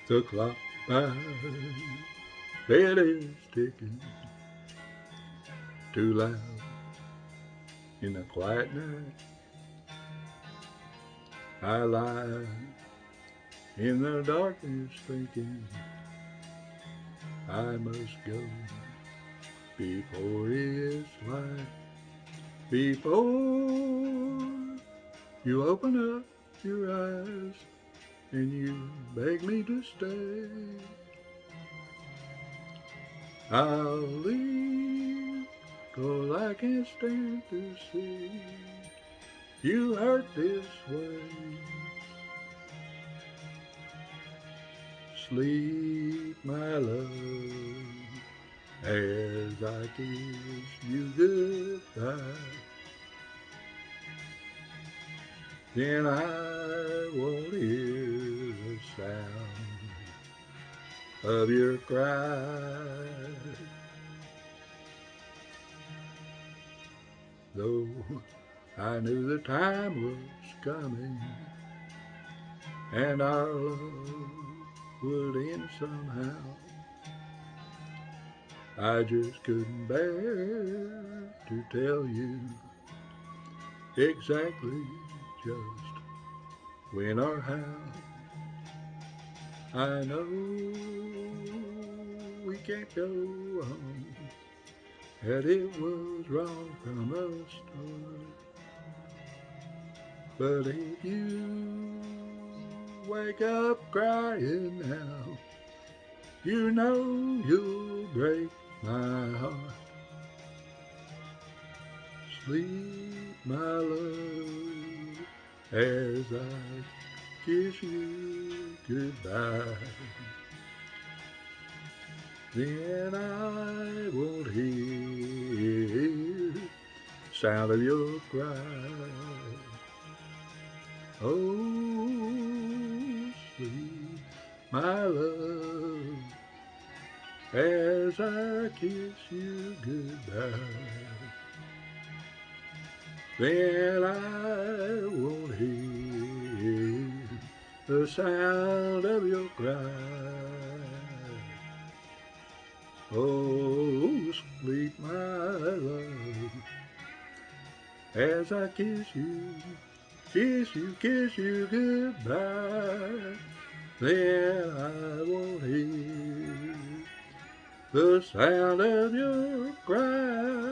The clock by bed is ticking too loud in the quiet night. I lie in the darkness thinking I must go before it's light. Before you open up your eyes and you beg me to stay, I'll leave, 'cause I can't stand to see you hurt this way. Sleep, my love, as I kiss you goodbye. Then I won't hear the sound of your cry. Though I knew the time was coming and our love would end somehow, I just couldn't bear to tell you exactly just when or how. I know we can't go on, that it was wrong from the start. But if you wake up crying now, you know you'll break my heart. Sleep, my love, as I kiss you goodbye. Then I won't hear sound of your cry. Oh, sleep, my love, as I kiss you goodbye. Then I won't hear the sound of your cry. Oh, sleep, my love, as I kiss you goodbye. Then I won't hear the sound of your cry.